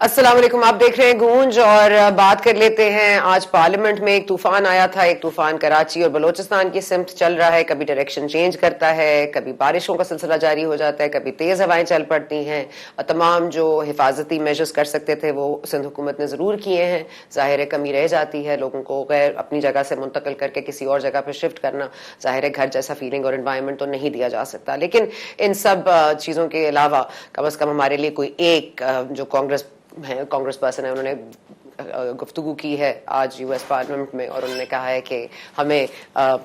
السلام علیکم، آپ دیکھ رہے ہیں گونج اور بات کر لیتے ہیں. آج پارلیمنٹ میں ایک طوفان آیا تھا. ایک طوفان کراچی اور بلوچستان کی سمت چل رہا ہے. کبھی ڈائریکشن چینج کرتا ہے, کبھی بارشوں کا سلسلہ جاری ہو جاتا ہے, کبھی تیز ہوائیں چل پڑتی ہیں. اور تمام جو حفاظتی میجرز کر سکتے تھے وہ سندھ حکومت نے ضرور کیے ہیں. ظاہر ہے کمی رہ جاتی ہے, لوگوں کو غیر اپنی جگہ سے منتقل کر کے کسی اور جگہ پہ شفٹ کرنا. ظاہر ہے گھر جیسا فیلنگ اور انوائرمنٹ تو نہیں دیا جا سکتا, لیکن ان سب چیزوں کے علاوہ کم از کم ہمارے لیے کوئی ایک جو کانگریس پرسن ہے, انہوں نے گفتگو کی ہے آج یو ایس پارلیمنٹ میں, اور انہوں نے کہا ہے کہ ہمیں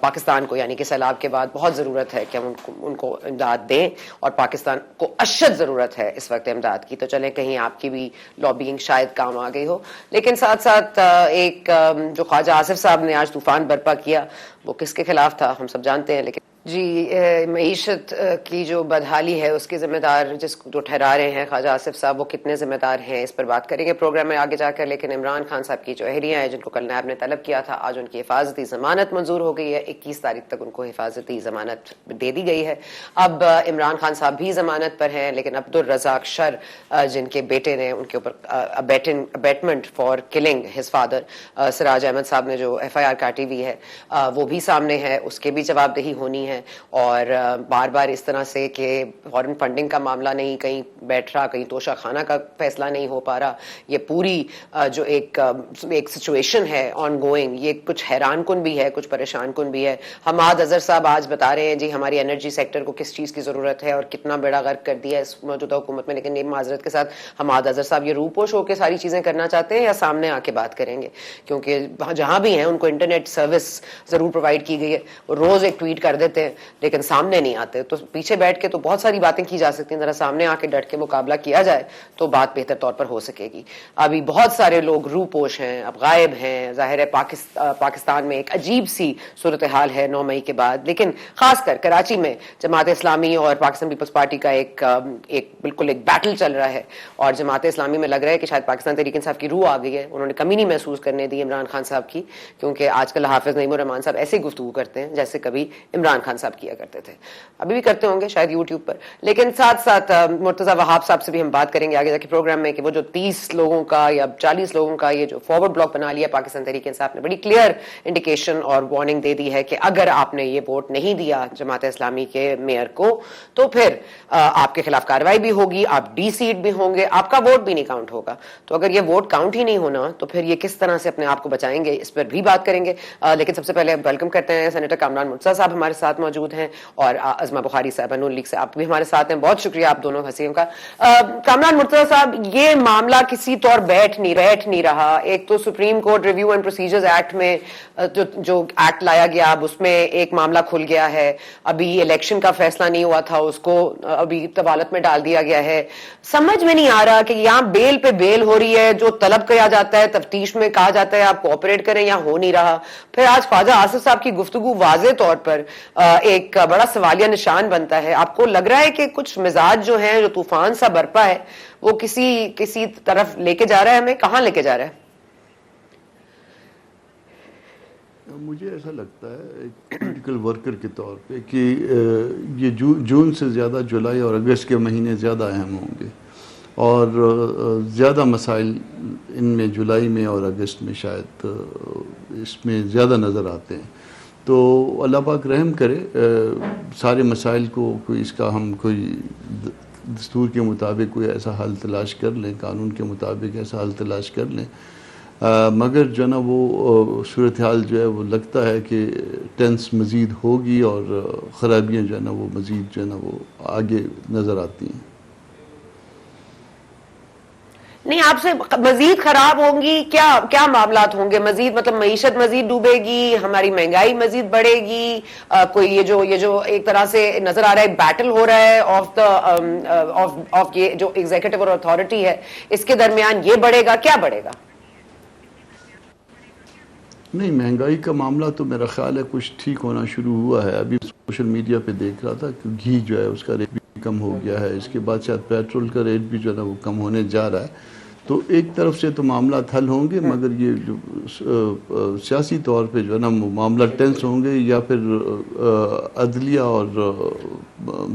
پاکستان کو یعنی کہ سیلاب کے بعد بہت ضرورت ہے کہ ہم ان کو امداد دیں, اور پاکستان کو اشد ضرورت ہے اس وقت امداد کی. تو چلیں کہیں آپ کی بھی لابینگ شاید کام آ گئی ہو. لیکن ساتھ ساتھ ایک جو خواجہ آصف صاحب نے آج طوفان برپا کیا, وہ کس کے خلاف تھا ہم سب جانتے ہیں. لیکن معیشت کی جو بدحالی ہے اس کے ذمہ دار جو ٹھہرا رہے ہیں خواجہ آصف صاحب, وہ کتنے ذمہ دار ہیں اس پر بات کریں گے پروگرام میں آگے جا کر. لیکن عمران خان صاحب کی جو اہلیہ ہیں جن کو کل نیب نے طلب کیا تھا, آج ان کی حفاظتی ضمانت منظور ہو گئی ہے. 21 تاریخ تک ان کو حفاظتی ضمانت دے دی گئی ہے. اب عمران خان صاحب بھی ضمانت پر ہیں, لیکن عبدالرزاق شر جن کے بیٹے نے ان کے اوپر ابیٹمنٹ فار کلنگ ہز فادر سراج احمد صاحب نے جو ایف آئی آر کاٹی ہوئی ہے وہ بھی سامنے ہے, اس کے بھی جواب دہی ہونی ہے. اور بار بار اس طرح سے کہ فورن فنڈنگ کا معاملہ نہیں کہیں بیٹھ رہا, کہیں توشہ خانہ کا فیصلہ نہیں ہو پا رہا. یہ پوری جو ایک سچویشن ہے آن گوئنگ, یہ کچھ حیران کن بھی ہے, کچھ پریشان کن بھی ہے. حماد اظہر صاحب آج بتا رہے ہیں جی ہماری انرجی سیکٹر کو کس چیز کی ضرورت ہے اور کتنا بیڑا غرق کر دیا اس موجودہ حکومت میں. لیکن معذرت کے ساتھ حماد اظہر صاحب یہ روپوش ہو کے ساری چیزیں کرنا چاہتے ہیں یا سامنے آ کے بات کریں گے؟ کیونکہ جہاں بھی ہیں ان کو انٹرنیٹ سروس ضرور پرووائڈ کی گئی ہے, روز ایک ٹویٹ کر دیتے ہیں لیکن سامنے نہیں آتے. تو پیچھے بیٹھ کے تو بہت ساری باتیں کی جا سکتی ہیں, ذرا سامنے آ کے ڈٹ کے مقابلہ کیا جائے تو بات بہتر طور پر ہو سکے گی. ابھی بہت سارے لوگ روپوش ہیں, اب غائب ہیں. ظاہر ہے پاکستان میں ایک عجیب سی صورتحال ہے 9 مئی کے بعد, لیکن خاص کر کراچی میں جماعت اسلامی اور پاکستان پیپلز پارٹی کا ایک بالکل ایک بیٹل چل رہا ہے. اور جماعت اسلامی میں لگ رہا ہے کہ شاید پاکستان تحریک انصاف کی روح آ گئی ہے, انہوں نے کمی نہیں محسوس کرنے دی عمران خان صاحب کی, کیونکہ آج کل حافظ نعیم الرحمان صاحب ایسے گفتگو کرتے ہیں جیسے کبھی عمران خان صاحب کیا کرتے تھے, ابھی بھی کرتے ہوں گے شاید یوٹیوب پر. لیکن ساتھ ساتھ مرتضی وہاب صاحب سے بھی ہم بات کریں گے آگے جا کے پروگرام میں کہ وہ جو 30 لوگوں کا یا 40 لوگوں کا یہ جو فارورڈ بلاک بنا لیا پاکستان تحریک انصاف نے, بڑی کلیئر انڈیکیشن اور وارننگ دے دی ہے کہ اگر آپ نے یہ ووٹ نہیں دیا جماعت اسلامی کے میئر کو تو پھر آپ کے خلاف کارروائی بھی ہوگی, آپ ڈی سیٹ بھی ہوں گے, آپ کا ووٹ بھی نہیں کاؤنٹ ہوگا. تو اگر یہ ووٹ کاؤنٹ ہی نہیں ہونا تو پھر یہ کس طرح سے اپنے آپ کو بچائیں گے, اس پر بھی بات کریں گے. لیکن سب سے پہلے ویلکم کرتے ہیں سینیٹر کامران مرتضیٰ صاحب ہمارے ساتھ موجود ہیں, اور عظمہ بخاری صاحب نون لیگ سے آپ بھی ہمارے ساتھ ہیں. بہت شکریہ آپ دونوں ہستیوں کا. کامران مرتضیٰ صاحب, یہ معاملہ کسی طور بیٹھ نہیں رہا. ایک تو supreme court review and procedures act میں جو ایکٹ لایا گیا, اب اس میں ایک معاملہ کھل گیا ہے. ابھی الیکشن کا فیصلہ نہیں ہوا تھا, اس کو ابھی طوالت میں ڈال دیا گیا ہے. سمجھ میں نہیں آ رہا کہ یہاں بیل پہ بیل ہو رہی ہے, جو طلب کیا جاتا ہے تفتیش میں کہا جاتا ہے آپ کوآپریٹ کریں, یا ہو نہیں رہا. پھر آج خواجہ آصف صاحب کی گفتگو واضح طور پر ایک بڑا سوالیہ نشان بنتا ہے. آپ کو لگ رہا ہے کہ کچھ مزاج جو ہیں, جو طوفان سا برپا ہے, وہ کسی طرف لے کے جا رہا ہے, ہمیں کہاں لے کے جا رہا ہے؟ مجھے ایسا لگتا ہے ایک پولیٹیکل ورکر کے طور پہ کہ یہ جون سے زیادہ جولائی اور اگست کے مہینے زیادہ اہم ہوں گے, اور زیادہ مسائل ان میں جولائی میں اور اگست میں شاید اس میں زیادہ نظر آتے ہیں. تو اللہ پاک رحم کرے, سارے مسائل کو اس کا ہم کوئی دستور کے مطابق کوئی ایسا حل تلاش کر لیں, قانون کے مطابق ایسا حل تلاش کر لیں. مگر جو ہے نا وہ صورتحال جو ہے وہ لگتا ہے کہ ٹینس مزید ہوگی, اور خرابیاں جو ہے نا وہ مزید جو ہے نا وہ آگے نظر آتی ہیں. نہیں, آپ سے مزید خراب ہوں گی کیا معاملات ہوں گے مزید؟ مطلب معیشت مزید ڈوبے گی, ہماری مہنگائی مزید بڑھے گی, کوئی یہ جو ایک طرح سے نظر آ رہا ہے بیٹل ہو رہا ہے آف یہ جو ایگزیکٹو اور اتھارٹی ہے, اس کے درمیان یہ بڑھے گا, کیا بڑھے گا؟ نہیں, مہنگائی کا معاملہ تو میرا خیال ہے کچھ ٹھیک ہونا شروع ہوا ہے. ابھی سوشل میڈیا پہ دیکھ رہا تھا کہ گھی جو ہے اس کا ریٹ بھی کم ہو گیا ہے, اس کے بعد شاید پیٹرول کا ریٹ بھی جو ہے نا وہ کم ہونے جا رہا ہے. تو ایک طرف سے تو معاملات حل ہوں گے, مگر یہ جو سیاسی طور پہ جو ہے نا معاملہ ٹینس ہوں گے, یا پھر عدلیہ اور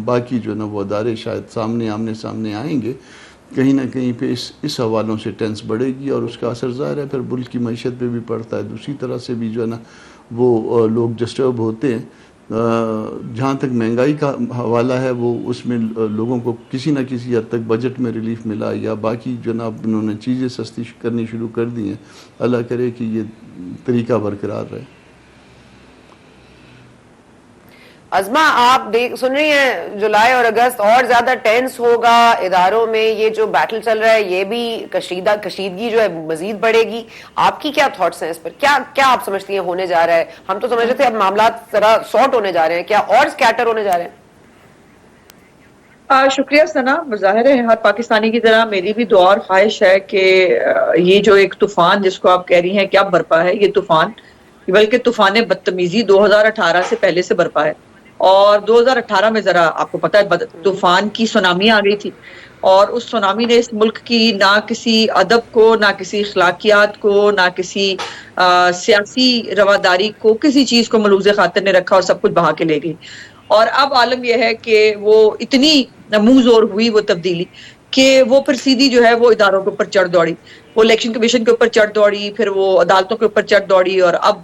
باقی جو ہے نا وہ ادارے شاید آمنے سامنے آئیں گے کہیں نہ کہیں پہ اس حوالوں سے ٹینس بڑھے گی، اور اس کا اثر ظاہر ہے پھر ملک کی معیشت پہ بھی پڑتا ہے. دوسری طرح سے بھی جو ہے نا وہ لوگ ڈسٹرب ہوتے ہیں. جہاں تک مہنگائی کا حوالہ ہے وہ اس میں لوگوں کو کسی نہ کسی حد تک بجٹ میں ریلیف ملا، یا باقی جناب انہوں نے چیزیں سستی کرنی شروع کر دی ہیں. اللہ کرے کہ یہ طریقہ برقرار رہے. عظمہ آپ سن رہی ہیں جولائی اور اگست اور زیادہ ٹینس ہوگا اداروں میں، یہ جو بیٹل چل رہا ہے یہ بھی کشیدگی جو ہے مزید بڑھے گی. آپ کی کیا تھاٹس ہیں اس پر؟ کیا آپ سمجھتی ہیں ہونے جا رہا ہے؟ ہم تو سمجھ رہے تھے اب معاملات ذرا سارٹ ہونے جا رہے ہیں، کیا اور سکیٹر ہونے جا رہے ہیں؟ شکریہ سنا. ظاہر ہے ہر پاکستانی کی طرح میری بھی دعا اور خواہش ہے کہ یہ جو ایک طوفان جس کو آپ کہہ رہی ہیں کیا برپا ہے، یہ طوفان بلکہ طوفان بدتمیزی 2018 سے پہلے سے برپا ہے. اور 2018 میں ذرا آپ کو پتا ہے طوفان کی سونامی آ گئی تھی، اور اس سونامی نے اس ملک کی نہ کسی ادب کو، نہ کسی اخلاقیات کو، نہ کسی سیاسی رواداری کو، کسی چیز کو ملوث خاطر نے رکھا اور سب کچھ بہا کے لے گئی. اور اب عالم یہ ہے کہ وہ اتنی منہ زور ہوئی وہ تبدیلی کہ وہ پھر سیدھی جو ہے وہ اداروں کے اوپر چڑھ دوڑی، وہ الیکشن کمیشن کے اوپر چڑھ دوڑی، پھر وہ عدالتوں کے اوپر چڑھ دوڑی، اور اب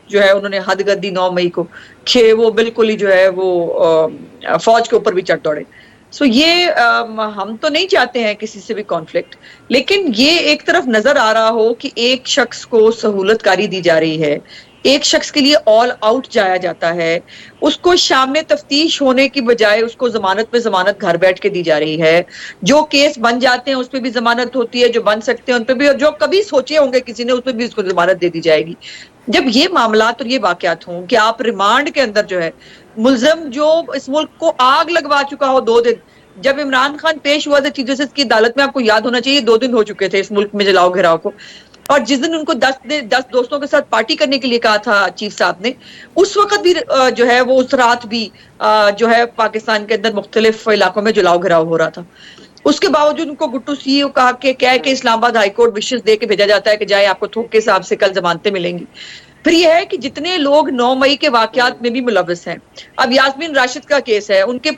جو ہے انہوں نے حد کر دی 9 مئی کو کہ وہ بالکل ہی جو ہے وہ فوج کے اوپر بھی چڑھ دوڑے. سو یہ ہم تو نہیں چاہتے ہیں کسی سے بھی کانفلکٹ، لیکن یہ ایک طرف نظر آ رہا ہو کہ ایک شخص کو سہولت کاری دی جا رہی ہے، ایک شخص کے لیے آل آؤٹ جایا جاتا ہے، اس کو شام تفتیش ہونے کی بجائے اس کو ضمانت پہ ضمانت گھر بیٹھ کے دی جا رہی ہے. جو کیس بن جاتے ہیں اس پہ بھی ضمانت ہوتی ہے، جو بن سکتے ہیں ان پہ بھی، اور جو کبھی سوچے ہوں گے کسی نے اس پہ بھی اس کو ضمانت دے دی جائے گی. جب یہ معاملات اور یہ واقعات ہوں کہ آپ ریمانڈ کے اندر جو ہے ملزم جو اس ملک کو آگ لگوا چکا ہو 2 دن، جب عمران خان پیش ہوا تھا چیف جسٹس کی عدالت میں، آپ کو یاد ہونا چاہیے 2 دن ہو چکے تھے اس ملک میں جلاؤ گھراؤ کو، اور جس دن ان کو 10 دوستوں کے ساتھ پارٹی کرنے کے لیے کہا تھا چیف صاحب نے، اس وقت بھی جو ہے وہ اس رات بھی جو ہے پاکستان کے اندر مختلف علاقوں میں جلاؤ گھراؤ ہو رہا تھا. اس کے باوجود ان کو گٹو سی او کہا کہ اسلام آباد ہائی کورٹ وشز دے کے بھیجا جاتا ہے کہ جائے آپ کو تھوک کے حساب سے کل ضمانتیں ملیں گی. پھر یہ ہے کہ جتنے لوگ 9 مئی کے واقعات میں بھی ملوث ہیں، اب یاسمین راشد کا کیس ہے، ان کے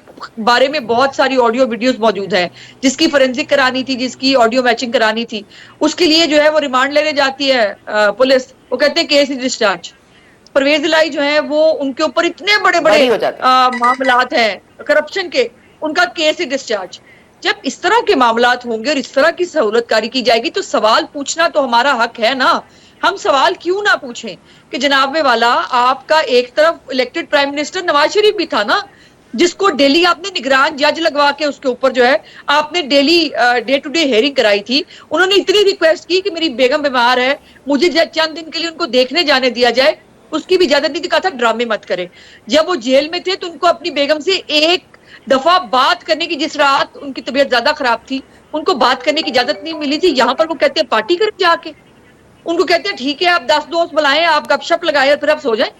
بارے میں بہت ساری آڈیو ویڈیوز موجود ہیں، جس کی فورینزک کرانی تھی، جس کی آڈیو میچنگ کرانی تھی، اس کے لیے جو ہے وہ ریمانڈ لینے جاتی ہے پولیس، وہ کہتے ہیں کیس ڈسچارج. پرویز الہی جو ہے وہ ان کے اوپر اتنے بڑے معاملات ہیں کرپشن کے، ان کا کیس ہی ڈسچارج. جب اس طرح کے معاملات ہوں گے اور اس طرح کی سہولت کاری کی جائے گی تو سوال پوچھنا تو ہمارا حق ہے نا. ہم سوال کیوں نہ پوچھیں کہ جناب والا آپ کا ایک طرف elected prime minister Nawaz Sharif بھی تھا نا، جس کو ڈیلی آپ نے نگران جج لگوا کے اس کے اوپر جو ہے آپ نے daily day to day hearing کرائی تھی. انہوں نے اتنی ریکویسٹ کی کہ میری بیگم بیمار ہے، مجھے چند دن کے لیے ان کو دیکھنے جانے دیا جائے، اس کی بھی اجازت نہیں تھی، کہا تھا ڈرامے مت کرے. جب وہ جیل میں تھے تو ان کو اپنی بیگم سے ایک دفعہ بات کرنے کی، جس رات ان کی طبیعت زیادہ خراب تھی ان کو بات کرنے کی اجازت نہیں ملی تھی. یہاں پر وہ کہتے ہیں پارٹی کریں جا کے، ان کو کہتے ہیں ٹھیک ہے آپ 10 دوست بلائیں، آپ گپ شپ لگائیں اور پھر آپ سو جائیں.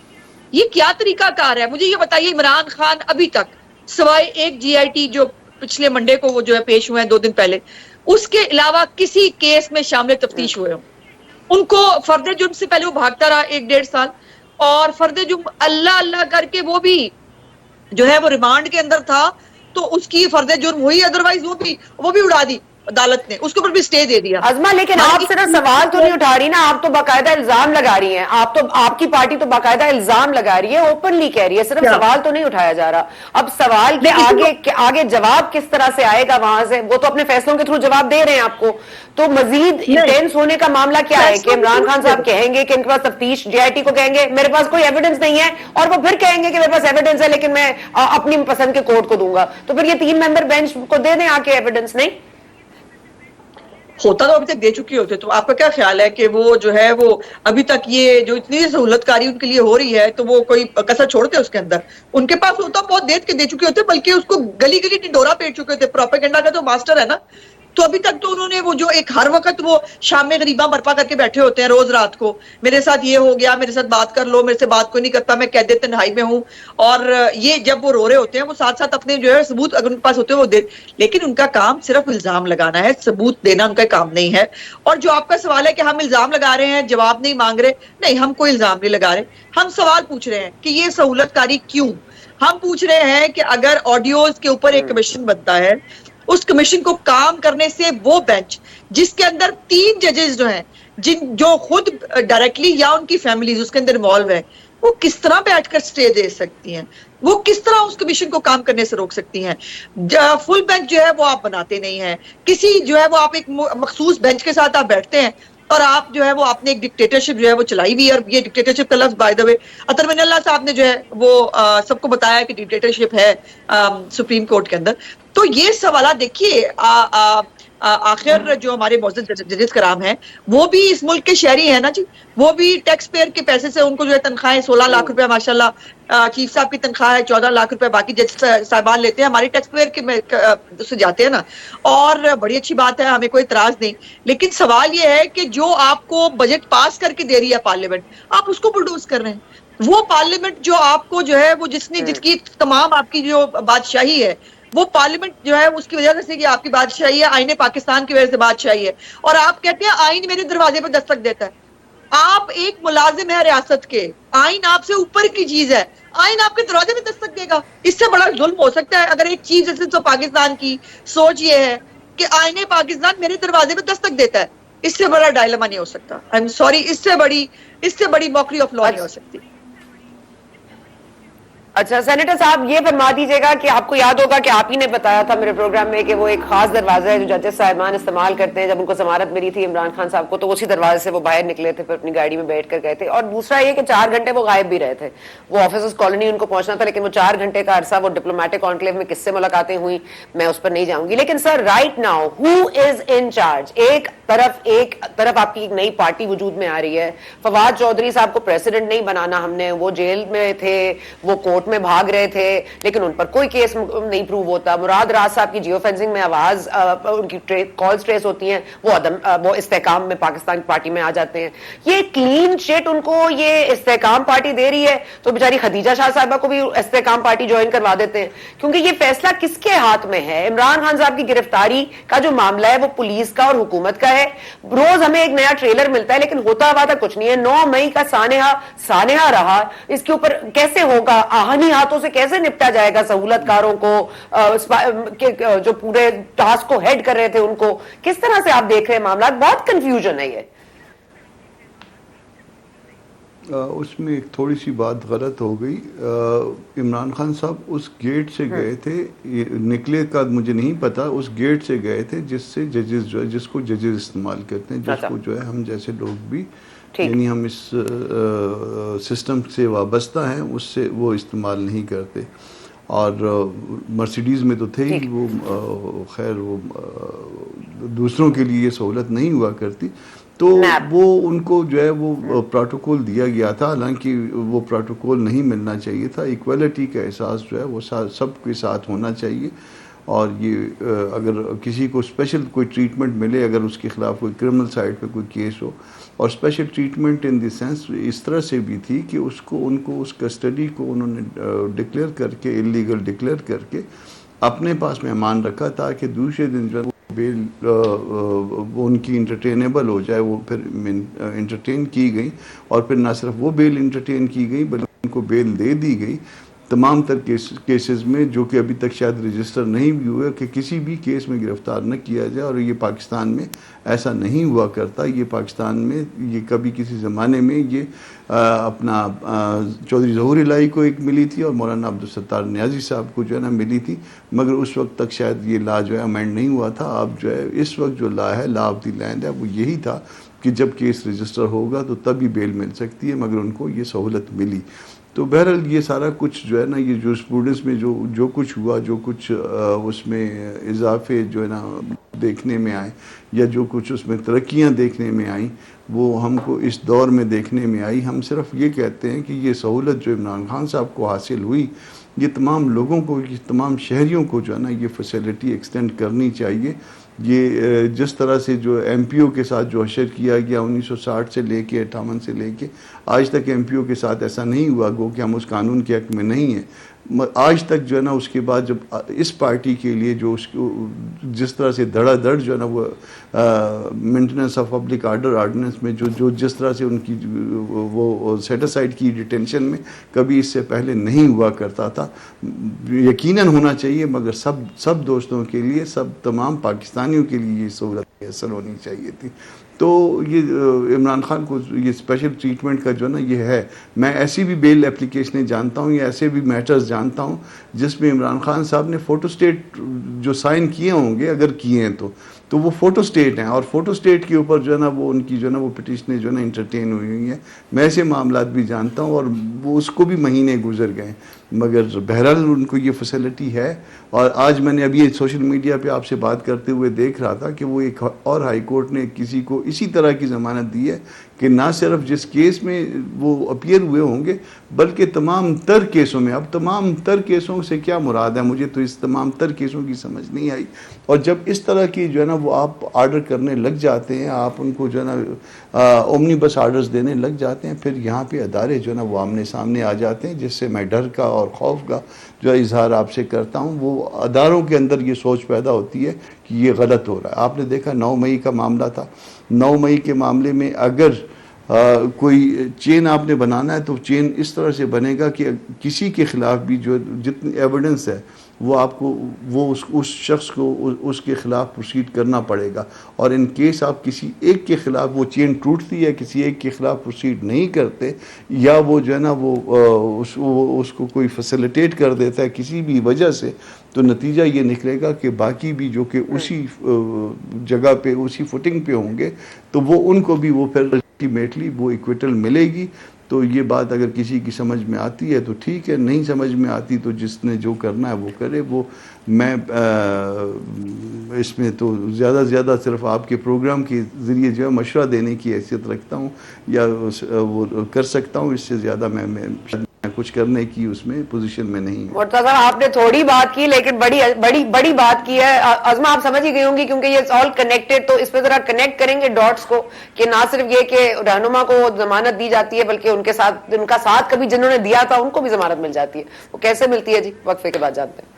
یہ کیا طریقہ کار ہے؟ مجھے یہ بتائیے. عمران خان ابھی تک سوائے ایک جی آئی ٹی جو پچھلے منڈے کو وہ جو ہے پیش ہوئے ہیں 2 دن پہلے، اس کے علاوہ کسی کیس میں شامل تفتیش ہوئے ہوں؟ ان کو فرد جرم سے پہلے وہ بھاگتا رہا 1-1.5 سال، اور فرد جرم اللہ اللہ کر کے وہ بھی جو ہے وہ ریمانڈ کے اندر تھا تو اس کی فرد جرم ہوئی، ادروائز وہ بھی اڑا دی عدالت نے، اس کے اوپر بھی سٹے دے دیا. عظمہ لیکن آپ صرف سوال تو نہیں اٹھا رہی نا، آپ تو باقاعدہ الزام لگا رہی ہیں، آپ کی پارٹی تو باقاعدہ الزام لگا رہی ہے، اوپنلی کہہ رہی ہے، صرف سوال تو نہیں اٹھایا جا رہا. اب سوال کے آگے جواب کس طرح سے آئے گا وہاں سے؟ وہ تو اپنے فیصلوں کے تھرو جواب دے رہے ہیں آپ کو. تو مزید انٹینس ہونے کا معاملہ کیا ہے کہ عمران خان صاحب کہیں گے کہ ان کے پاس تفتیش، جے آئی ٹی کو کہیں گے میرے پاس کوئی ایویڈنس نہیں ہے، اور وہ پھر کہیں گے کہ میرے پاس ایویڈنس ہے لیکن میں اپنی پسند کے کورٹ کو دوں گا. تو پھر یہ 3 ممبر بینچ کو دے دیں آ کے ایویڈنس. نہیں ہوتا تو ابھی تک دے چکی ہوتے. تو آپ کا کیا خیال ہے کہ وہ جو ہے وہ ابھی تک یہ جو اتنی سہولت کاری ان کے لیے ہو رہی ہے تو وہ کوئی کسر چھوڑتے اس کے اندر؟ ان کے پاس ہوتا بہت دیر کے دے چکے ہوتے، بلکہ اس کو گلی گلی ڈنڈورا پیٹ چکے ہوتے. پروپیگنڈا کا تو ماسٹر ہے نا. تو ابھی تک تو انہوں نے وہ جو ایک ہر وقت وہ شام میں غریباں برپا کر کے بیٹھے ہوتے ہیں روز رات کو، میرے ساتھ یہ ہو گیا، میرے ساتھ بات کر لو، میرے سے بات کوئی نہیں کرتا، میں قید تنہائی میں ہوں. اور یہ جب وہ رو رہے ہوتے ہیں وہ ساتھ ساتھ اپنے جو ہے ثبوت اگر ان کے پاس ہوتے ہیں وہ دے، لیکن ان کا کام صرف الزام لگانا ہے، ثبوت دینا ان کا کام نہیں ہے. اور جو آپ کا سوال ہے کہ ہم الزام لگا رہے ہیں جواب نہیں مانگ رہے، نہیں، ہم کوئی الزام نہیں لگا رہے، ہم سوال پوچھ رہے ہیں کہ یہ سہولت کاری کیوں. ہم پوچھ رہے ہیں کہ اگر آڈیوز کے اوپر ایک کمیشن بنتا ہے اس کمیشن کو کام کرنے سے وہ بینچ جس کے اندر 3 ججز جو ہیں جو خود ڈائریکٹلی یا ان کی فیملیز اس کے اندر انوالو ہے، وہ کس طرح بیٹھ کر سٹے دے سکتی ہیں؟ وہ کس طرح اس کمیشن کو کام کرنے سے روک سکتی ہیں؟ فل بینچ جو ہے وہ آپ بناتے نہیں ہیں، کسی جو ہے وہ آپ ایک مخصوص بینچ کے ساتھ آپ بیٹھتے ہیں اور آپ جو ہے وہ آپ نے ایک ڈکٹیٹرشپ جو ہے وہ چلائی ہوئی ہے. اور یہ ڈکٹیٹرشپ کا لفظ بائی دا وے اطہر من اللہ صاحب نے جو ہے وہ سب کو بتایا کہ ڈکٹیٹرشپ ہے سپریم کورٹ کے اندر. تو یہ سوالات دیکھیے آخر جو ہمارے معزز ججز کرام ہیں وہ بھی اس ملک کے شہری ہیں نا جی، وہ بھی ٹیکس پیئر کے پیسے سے ان کو جو ہے تنخواہیں 16 لاکھ روپے ماشاءاللہ چیف صاحب کی تنخواہ ہے 14 لاکھ روپے باقی جج صاحبان لیتے ہیں، ہماری ٹیکس پیئر کے سے جاتے ہیں نا. اور بڑی اچھی بات ہے، ہمیں کوئی اعتراض نہیں، لیکن سوال یہ ہے کہ جو آپ کو بجٹ پاس کر کے دے رہی ہے پارلیمنٹ، آپ اس کو بلڈوز کر رہے ہیں. وہ پارلیمنٹ جو آپ کو جو ہے وہ جس کی تمام آپ کی جو بادشاہی ہے، وہ پارلیمنٹ جو ہے اس کی وجہ سے کہ آپ کی بادشاہی ہے، آئین پاکستان کی وجہ سے بادشاہی ہے، اور آپ کہتے ہیں آئین میرے دروازے پہ دستک دیتا ہے. آپ ایک ملازم ہے ریاست کے، آئین آپ سے اوپر کی چیز ہے، آئین آپ کے دروازے پہ دستک دے گا؟ اس سے بڑا ظلم ہو سکتا ہے؟ اگر ایک چیف جسٹس آف پاکستان کی سوچ یہ ہے کہ آئین پاکستان میرے دروازے پہ دستک دیتا ہے، اس سے بڑا ڈائلما نہیں ہو سکتا. آئی ایم سوری، اس سے بڑی موکری آف لا نہیں ہو سکتی. اچھا سینیٹر صاحب یہ فرما دیجیے گا کہ آپ کو یاد ہوگا کہ آپ ہی نے بتایا تھا میرے پروگرام میں کہ وہ ایک خاص دروازہ ہے جو ججز صاحبان استعمال کرتے ہیں. جب ان کو ضمانت ملی تھی عمران خان صاحب کو تو اسی دروازے سے وہ باہر نکلے تھے، پھر اپنی گاڑی میں بیٹھ کر گئے تھے. اور دوسرا یہ کہ 4 گھنٹے وہ غائب بھی رہے تھے. وہ آفیسرز کالونی ان کو پہنچنا تھا، لیکن وہ 4 گھنٹے کا عرصہ وہ ڈپلومیٹک کانکلیو میں کس سے ملاقاتیں ہوئی میں اس پر نہیں جاؤں گی. لیکن sir right now who is in charge? ایک طرف آپ کی ایک نئی پارٹی وجود میں آ رہی ہے. فواد چودھری صاحب کو پریزیڈنٹ نہیں بنانا ہم نے، وہ جیل میں تھے، وہ کورٹ میں بھاگ رہے تھے، لیکن ان پر کوئی کیس نہیں پروو ہوتا. مراد راز صاحب کی جیو فینسنگ میں آواز ان کی کالز ٹریس ہوتی ہیں، وہ استحکام میں پاکستان کی پارٹی میں آ جاتے ہیں. یہ کلین چٹ ان کو یہ استحکام پارٹی دے رہی ہے تو بیچاری خدیجہ شاہ صاحبہ کو بھی استحکام پارٹی جوائن کروا دیتے ہیں. کیونکہ یہ فیصلہ کس کے ہاتھ میں ہے؟ عمران خان صاحب کی گرفتاری کا جو معاملہ ہے وہ پولیس کا اور حکومت کا ہے. روز ہمیں ایک نیا ٹریلر ملتا ہے لیکن ہوتا ہوا تھا کچھ نہیں ہے. 9 مئی کا سانحہ رہا، اس کے اوپر کیسے ہوگا؟ آہنی ہاتھوں سے کیسے نپٹا جائے گا سہولت کاروں کو، جو پورے ٹاسک کو ہیڈ کر رہے تھے ان کو؟ کس طرح سے آپ دیکھ رہے ہیں معاملات؟ بہت کنفیوژن ہے یہ. اس میں ایک تھوڑی سی بات غلط ہو گئی. عمران خان صاحب اس گیٹ سے گئے تھے، نکلے کا مجھے نہیں پتا، اس گیٹ سے گئے تھے جس سے ججز جو ہے، جس کو ججز استعمال کرتے ہیں، جس کو جو ہے ہم جیسے لوگ بھی یعنی ہم اس سسٹم سے وابستہ ہیں اس سے وہ استعمال نہیں کرتے. اور مرسیڈیز میں تو تھے ہی وہ، خیر وہ دوسروں کے لیے یہ سہولت نہیں ہوا کرتی، تو وہ ان کو جو ہے وہ پروٹوکول دیا گیا تھا، حالانکہ وہ پروٹوکول نہیں ملنا چاہیے تھا. ایکویلٹی کا احساس جو ہے وہ سب کے ساتھ ہونا چاہیے. اور یہ اگر کسی کو اسپیشل کوئی ٹریٹمنٹ ملے، اگر اس کے خلاف کوئی کرمنل سائڈ پہ کوئی کیس ہو، اور special treatment in the sense اس طرح سے بھی تھی کہ ان کو اس کسٹڈی کو انہوں نے ڈکلیئر کر کے، انلیگل ڈکلیئر کر کے اپنے پاس مہمان رکھا تاکہ دوسرے دن جو ہے بیل ان کی انٹرٹینیبل ہو جائے. وہ پھر انٹرٹین کی گئی، اور پھر نہ صرف وہ بیل انٹرٹین کی گئی بلکہ ان کو بیل دے دی گئی تمام تر کیسز میں، جو کہ ابھی تک شاید رجسٹر نہیں بھی ہوئے کہ کسی بھی کیس میں گرفتار نہ کیا جائے. اور یہ پاکستان میں ایسا نہیں ہوا کرتا. یہ پاکستان میں یہ کبھی کسی زمانے میں یہ اپنا چودھری ظہور الہی کو ایک ملی تھی اور مولانا عبدالستار نیازی صاحب کو جو ہے نا ملی تھی، مگر اس وقت تک شاید یہ لا جو ہے امینڈ نہیں ہوا تھا. اب جو ہے اس وقت جو لا ہے، لا آف دی لینڈ ہے، وہ یہی تھا کہ جب کیس رجسٹر ہوگا تو تبھی بیل مل سکتی ہے، مگر ان کو یہ سہولت ملی. تو بہرحال یہ سارا کچھ جو ہے نا، یہ جو اسٹوڈنٹس میں جو کچھ ہوا، جو کچھ اس میں اضافے جو ہے نا دیکھنے میں آئے، یا جو کچھ اس میں ترقیاں دیکھنے میں آئیں، وہ ہم کو اس دور میں دیکھنے میں آئی. ہم صرف یہ کہتے ہیں کہ یہ سہولت جو عمران خان صاحب کو حاصل ہوئی، یہ تمام لوگوں کو، یہ تمام شہریوں کو جو ہے نا یہ فیسلٹی ایکسٹینڈ کرنی چاہیے. یہ جس طرح سے جو ایم پی او کے ساتھ جو حشر کیا گیا 1960 سے لے کے 58 سے لے کے آج تک ایم پی او کے ساتھ ایسا نہیں ہوا، گو کہ ہم اس قانون کے حق میں نہیں ہیں. آج تک جو ہے نا اس کے بعد جب اس پارٹی کے لیے جو اس کو جس طرح سے دھڑا دھڑ جو ہے نا وہ maintenance of public order ordinance میں جو جس طرح سے ان کی وہ سیٹ اسائڈ کی ڈیٹینشن میں کبھی اس سے پہلے نہیں ہوا کرتا تھا. یقیناً ہونا چاہیے مگر سب دوستوں کے لیے تمام پاکستانیوں کے لیے یہ سہولت حاصل ہونی چاہیے تھی. تو یہ عمران خان کو یہ اسپیشل ٹریٹمنٹ کا جو نا یہ ہے. میں ایسی بھی بیل اپلیکیشنیں جانتا ہوں یا ایسے بھی میٹرز جانتا ہوں جس میں عمران خان صاحب نے فوٹو اسٹیٹ جو سائن کیے ہوں گے, اگر کیے ہیں تو وہ فوٹو اسٹیٹ ہیں, اور فوٹو اسٹیٹ کے اوپر جو ہے نا وہ ان کی جو ہے نا وہ پٹیشنیں جو ہے نا انٹرٹین ہوئی ہیں. میں ایسے معاملات بھی جانتا ہوں اور وہ اس کو بھی مہینے گزر گئے, مگر بہرحال ان کو یہ فیسلٹی ہے. اور آج میں نے ابھی سوشل میڈیا پہ آپ سے بات کرتے ہوئے دیکھ رہا تھا کہ وہ ایک اور ہائی کورٹ نے کسی کو اسی طرح کی ضمانت دی ہے کہ نہ صرف جس کیس میں وہ اپیئر ہوئے ہوں گے بلکہ تمام تر کیسوں میں. اب تمام تر کیسوں سے کیا مراد ہے, مجھے تو اس تمام تر کیسوں کی سمجھ نہیں آئی. اور جب اس طرح کی جو ہے نا وہ آپ آرڈر کرنے لگ جاتے ہیں, آپ ان کو جو ہے نا اومنی بس آرڈرز دینے لگ جاتے ہیں, پھر یہاں پہ ادارے جو ہے نا وہ آمنے سامنے آ جاتے ہیں, جس سے میں ڈر کا اور خوف کا جو اظہار آپ سے کرتا ہوں. وہ اداروں کے اندر یہ سوچ پیدا ہوتی ہے کہ یہ غلط ہو رہا ہے. آپ نے دیکھا 9 مئی کا معاملہ تھا. 9 مئی کے معاملے میں اگر کوئی چین آپ نے بنانا ہے تو چین اس طرح سے بنے گا کہ کسی کے خلاف بھی جو جتنی ایویڈنس ہے وہ آپ کو وہ اس شخص کو اس کے خلاف پروسیڈ کرنا پڑے گا. اور ان کیس آپ کسی ایک کے خلاف وہ چین ٹوٹتی ہے, کسی ایک کے خلاف پروسیڈ نہیں کرتے, یا وہ جو ہے نا وہ اس کو کوئی فیسیلیٹیٹ کر دیتا ہے کسی بھی وجہ سے, تو نتیجہ یہ نکلے گا کہ باقی بھی جو کہ اسی جگہ پہ اسی فوٹنگ پہ ہوں گے تو وہ ان کو بھی وہ پھر الٹیمیٹلی وہ ایکویٹل ملے گی. تو یہ بات اگر کسی کی سمجھ میں آتی ہے تو ٹھیک ہے, نہیں سمجھ میں آتی تو جس نے جو کرنا ہے وہ کرے. وہ میں اس میں تو زیادہ سے زیادہ صرف آپ کے پروگرام کے ذریعے جو ہے مشورہ دینے کی حیثیت رکھتا ہوں یا وہ کر سکتا ہوں. اس سے زیادہ میں کچھ کرنے کی اس میں پوزیشن میں نہیں. مرتضیٰ آپ نے تھوڑی بات کی لیکن بڑی بات کی ہے. عظمہ آپ سمجھ ہی گئی ہوں گی کیونکہ یہ آل کنیکٹڈ, تو اس پہ ذرا کنیکٹ کریں گے ڈاٹس کو کہ نہ صرف یہ کہ رہنما کو ضمانت دی جاتی ہے بلکہ ان کا ساتھ کبھی جنہوں نے دیا تھا ان کو بھی ضمانت مل جاتی ہے. وہ کیسے ملتی ہے جی؟ وقفے کے بعد جانتے ہیں.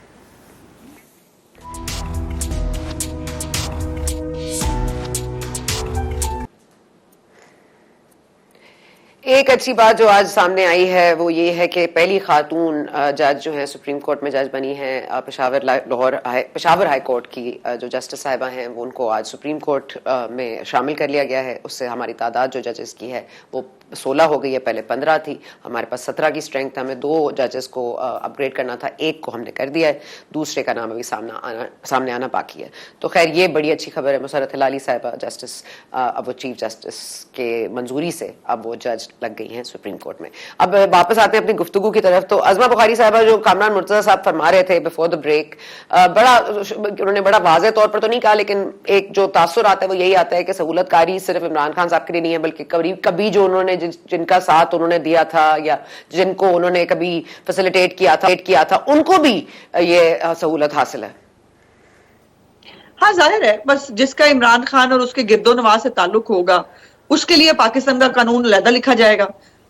ایک اچھی بات جو آج سامنے آئی ہے وہ یہ ہے کہ پہلی خاتون جج جو ہیں سپریم کورٹ میں جج بنی ہیں پشاور ہائی کورٹ کی جو جسٹس صاحبہ ہیں وہ ان کو آج سپریم کورٹ میں شامل کر لیا گیا ہے. اس سے ہماری تعداد جو ججز کی ہے وہ 16 ہو گئی ہے, پہلے 15 تھی. ہمارے پاس 17 کی اسٹرینتھ تھا, ہمیں 2 ججز کو اپ گریڈ کرنا تھا, ایک کو ہم نے کر دیا ہے, دوسرے کا نام ابھی سامنے آنا باقی ہے. تو خیر یہ بڑی اچھی خبر ہے. مسرت ہلالی صاحبہ جسٹس اب وہ چیف جسٹس کے منظوری سے اب وہ جج لگ گئی ہیں سپریم کورٹ میں. اب واپس آتے ہیں اپنی گفتگو کی طرف. تو عظمہ بخاری صاحبہ جو کامران مرتضیٰ صاحب فرما رہے تھے بیفور دا بریک, انہوں نے بڑا واضح طور پر تو نہیں کہا لیکن ایک جو تاثر آتا ہے وہ یہی آتا ہے کہ سہولت کاری صرف عمران خان صاحب کے لیے نہیں ہے بلکہ کبھی جو انہوں نے جن کا ساتھ انہوں نے دیا تھا یا جن کو انہوں نے کبھی فیسیلیٹیٹ کیا تھا ان کو بھی یہ سہولت حاصل ہے. ہاں ظاہر ہے, بس جس کا عمران خان اور اس کے گرد و نواح سے تعلق ہوگا اس کے لیے پاکستان کا قانون علیحدہ لکھا جائے گا,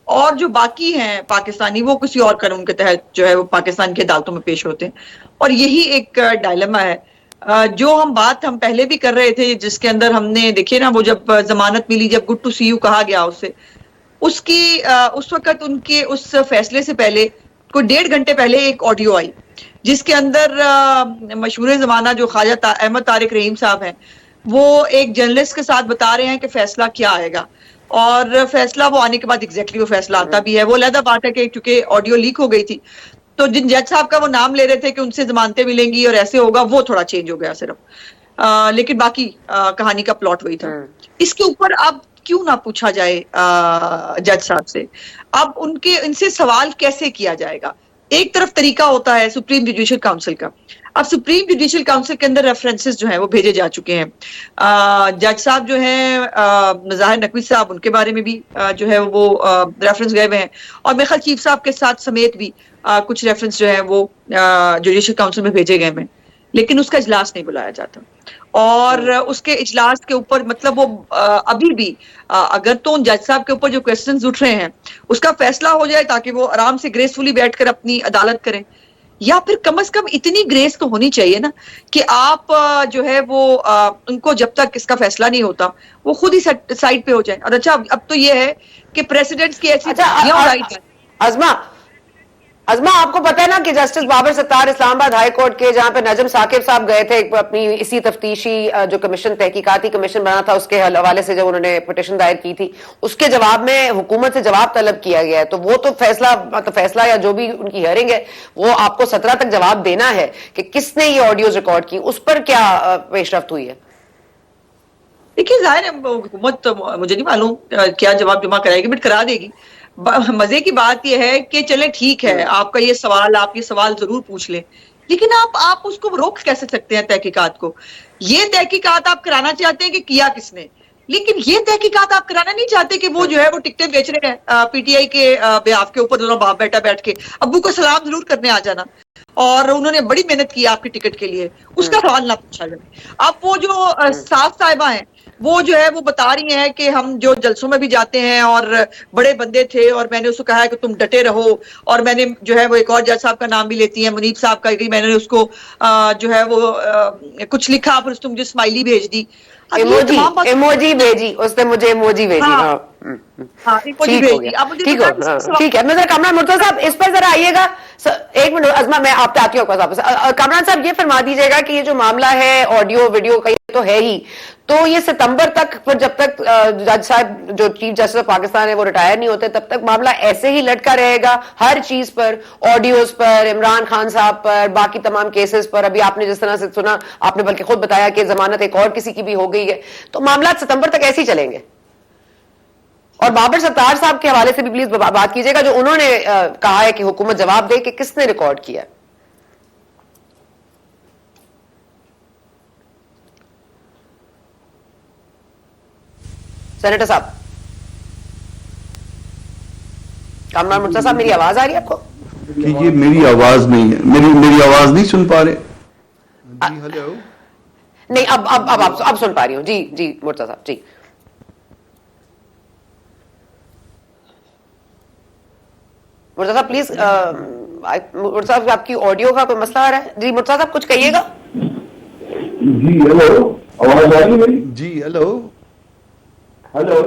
اور جو باقی ہیں پاکستانی وہ کسی اور قانون کے تحت جو ہے وہ پاکستان کی عدالتوں میں پیش ہوتے ہیں. اور یہی ایک ڈائلما ہے جو ہم پہلے بھی کر رہے تھے, جس کے اندر ہم نے دیکھیے نا وہ جب ضمانت ملی, جب گڈ ٹو سی یو کہا گیا اس وقت ان کے اس فیصلے سے پہلے کوئی 1.5 گھنٹے پہلے ایک آڈیو آئی جس کے اندر مشہور زمانہ جو خواجہ احمد طارق رحیم صاحب ہیں وہ ایک جرنلسٹ کے ساتھ بتا رہے ہیں کہ فیصلہ کیا آئے گا, اور فیصلہ وہ آنے کے بعد ایگزیکٹلی وہ فیصلہ آتا بھی ہے. وہ علیحدہ بات ہے کہ چونکہ آڈیو لیک ہو گئی تھی تو جن جج صاحب کا وہ نام لے رہے تھے کہ ان سے ضمانتیں ملیں گی اور ایسے ہوگا, وہ تھوڑا چینج ہو گیا صرف, لیکن باقی کہانی کا پلاٹ وہی تھا. اس کے اوپر اب کیوں نہ پوچھا جائے جج صاحب سے, اب ان سے سوال کیسے کیا جائے گا. ایک طرف طریقہ ہوتا ہے سپریم جوڈیشل کاؤنسل کا. اب سپریم جوڈیشل کاؤنسل کے اندر ریفرنسز جو ہیں وہ بھیجے جا چکے ہیں. جج صاحب جو ہیں ظاہر نقوی صاحب, ان کے بارے میں بھی جو ہے وہ ریفرنس گئے ہوئے ہیں, اور میرے خیال چیف صاحب کے ساتھ سمیت بھی کچھ ریفرنس جو ہے وہ جوڈیشل کاؤنسل میں بھیجے گئے ہیں, لیکن اس کا اجلاس نہیں بلایا جاتا. اور اس کے اجلاس کے اوپر مطلب وہ ابھی بھی اگر تو ان جج صاحب کے اوپر جو کوسچنز اٹھ رہے ہیں اس کا فیصلہ ہو جائے تاکہ وہ آرام سے گریسفلی بیٹھ کر اپنی عدالت کریں, یا پھر کم از کم اتنی گریس تو ہونی چاہیے نا کہ آپ جو ہے وہ ان کو جب تک اس کا فیصلہ نہیں ہوتا وہ خود ہی سائڈ پہ ہو جائیں. اور اچھا اب تو یہ ہے کہ پریزیڈنٹس کی ایسی اچھا ازما آپ کو پتا ہے نا کہ جسٹس بابر ستار اسلام آباد ہائی کورٹ کے جہاں پہ نجم ثاقب صاحب گئے تھے اپنی اسی تفتیشی جو کمیشن تحقیقاتی کمیشن بنا تھا اس کے حوالے سے جب انہوں نے پٹیشن دائر کی تھی اس کے جواب میں حکومت سے جواب طلب کیا گیا ہے. تو وہ تو فیصلہ یا جو بھی ان کی ہیئرنگ ہے وہ آپ کو 17 تک جواب دینا ہے کہ کس نے یہ آڈیوز ریکارڈ کی, اس پر کیا پیش رفت ہوئی ہے؟ دیکھیے ظاہر ہے حکومت مجھے نہیں معلوم کیا جواب جمع کرائے گی بٹ کرا دے گی. مزے کی بات یہ ہے کہ چلیں ٹھیک ہے آپ کا یہ سوال آپ یہ سوال ضرور پوچھ لیں لیکن آپ اس کو روک کیسے سکتے ہیں تحقیقات کو. یہ تحقیقات آپ کرانا چاہتے ہیں کہ کیا کس نے, لیکن یہ تحقیقات آپ کرانا نہیں چاہتے کہ وہ جو ہے وہ ٹکٹیں بیچ رہے ہیں پی ٹی آئی کے بیاف کے اوپر دونوں باپ بیٹا بیٹھ کے ابو کو سلام ضرور کرنے آ جانا اور انہوں نے بڑی محنت کی آپ کی ٹکٹ کے لیے, اس کا سوال نہ پوچھا جائے. اب وہ جو صاحب صاحبہ ہیں وہ جو ہے وہ بتا رہی ہیں کہ ہم جو جلسوں میں بھی جاتے ہیں اور بڑے بندے تھے اور میں نے اس کو کہا ہے کہ تم ڈٹے رہو, اور میں نے جو ہے وہ ایک اور جج صاحب کا نام بھی لیتی ہیں منیب صاحب کا, میں نے اس کو جو ہے وہ کچھ لکھا پھر اس نے مجھے اسمائلی بھیج دی. ایموجی بھیجی اس نے مجھے, ایموجی بھیجی. ٹھیک ہے کامران مرتضیٰ صاحب اس پر ذرا آئیے گا ایک منٹ. ازما میں آپ آتی ہوں کامران صاحب یہ فرما دیجیے گا کہ یہ جو معاملہ ہے آڈیو ویڈیو کا یہ تو ہے ہی, تو یہ ستمبر تک پھر جب تک جج صاحب جو چیف جسٹس آف پاکستان ہے وہ ریٹائر نہیں ہوتے تب تک معاملہ ایسے ہی لٹکا رہے گا ہر چیز پر, آڈیوز پر, عمران خان صاحب پر, باقی تمام کیسز پر. ابھی آپ نے جس طرح سے سنا آپ نے بلکہ خود بتایا کہ ضمانت ایک اور کسی کی بھی ہو گئی ہے, تو معاملات ستمبر تک ایسے ہی چلیں گے. اور بابر ستار صاحب کے حوالے سے بھی پلیز بات کیجیے گا جو انہوں نے کہا ہے کہ حکومت جواب دے کہ کس نے ریکارڈ کیا. سینیٹر صاحب, کامران مرتضیٰ صاحب میری آواز آ رہی ہے آپ کو؟ یہ میری آواز نہیں ہے, میری آواز نہیں سن پا رہے؟ جی ہلو. نہیں اب سن پا رہی ہوں. جی مرتضیٰ صاحب جی. مرتضیٰ صاحب پلیز, مرتضیٰ صاحب آپ کی آڈیو کا کوئی مسئلہ آ رہا ہے. جی مرتضیٰ صاحب کچھ کہیے گا. جی ہلو, آواز آ رہی ہے میری؟ جی ہلو. ہلو.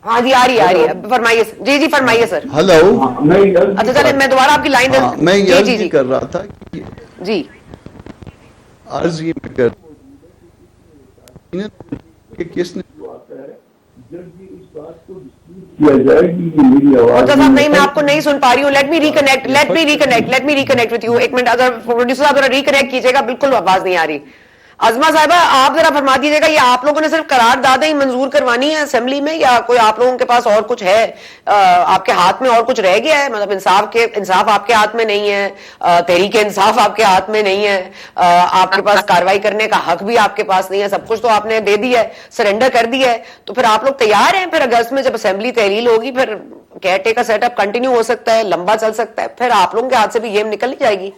ہاں جی آ رہی ہے فرمائیے. جی فرمائیے سر. ہلو. اچھا چلے میں دوبارہ آپ کی لائن میں یہ کر رہا تھا جی عرض یہ کر کہ کس نے صاحب نہیں میں آپ کو نہیں سن پا رہی ہوں. Let me reconnect with you. ایک منٹ اگر پروڈیوسر صاحب ذرا ریکنیکٹ کیجیے گا, بالکل آواز نہیں آ رہی. ازما صاحبہ آپ ذرا فرما دیجیے گا یہ آپ لوگوں نے صرف قراردادیں ہی منظور کروانی ہے اسمبلی میں, یا کوئی آپ لوگوں کے پاس اور کچھ ہے, آپ کے ہاتھ میں اور کچھ رہ گیا ہے؟ مطلب انصاف آپ کے ہاتھ میں نہیں ہے, تحریک انصاف آپ کے ہاتھ میں نہیں ہے, آپ کے پاس کارروائی کرنے کا حق بھی آپ کے پاس نہیں ہے, سب کچھ تو آپ نے دے دیا ہے, سرنڈر کر دیا ہے. تو پھر آپ لوگ تیار ہیں پھر اگست میں جب اسمبلی تحلیل ہوگی پھر caretaker set up continue ہو سکتا ہے, لمبا چل سکتا ہے, پھر آپ لوگوں کے ہاتھ سے بھی گیم نکل جائے گی؟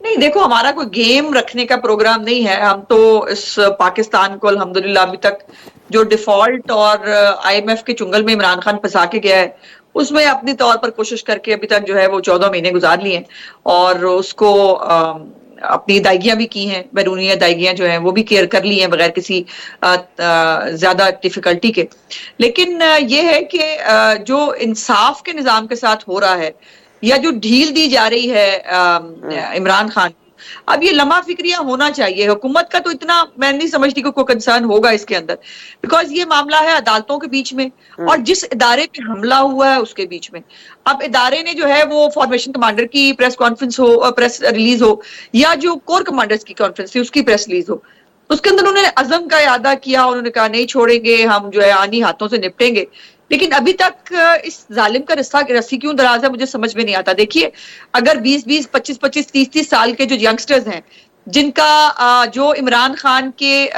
نہیں دیکھو ہمارا کوئی گیم رکھنے کا پروگرام نہیں ہے. ہم تو اس پاکستان کو الحمدللہ ابھی تک جو ڈیفالٹ اور آئی ایم ایف کے چنگل میں عمران خان پھنسا کے گیا ہے اس میں اپنی طور پر کوشش کر کے ابھی تک جو ہے وہ 14 مہینے گزار لیے ہیں, اور اس کو اپنی ادائیگیاں بھی کی ہیں, بیرونی ادائیگیاں جو ہیں وہ بھی کیئر کر لی ہیں بغیر کسی زیادہ ڈیفیکلٹی کے. لیکن یہ ہے کہ جو انصاف کے نظام کے ساتھ ہو رہا ہے یا جو ڈھیل دی جا رہی ہے عمران خان, اب یہ لمحہ فکریہ ہونا چاہیے. حکومت کا تو اتنا میں نہیں سمجھتی کہ کوئی کنسرن ہوگا اس کے اندر, بیکاز یہ معاملہ ہے عدالتوں کے بیچ میں اور جس ادارے پہ حملہ ہوا ہے اس کے بیچ میں. اب ادارے نے جو ہے وہ فارمیشن کمانڈر کی پریس کانفرنس ہو, پریس ریلیز ہو, یا جو کور کمانڈرز کی کانفرنس تھی اس کی پریس ریلیز ہو, اس کے اندر انہوں نے عزم کا اعادہ کیا, انہوں نے کہا نہیں چھوڑیں گے, ہم جو ہے آنی ہاتھوں سے نپٹیں گے. لیکن ابھی تک اس ظالم کا رسی کیوں دراز ہے مجھے سمجھ میں نہیں آتا. دیکھیے اگر 20-20, 25-25, 30-30 سال کے جو ینگسٹرز ہیں جن کا جو عمران خان کے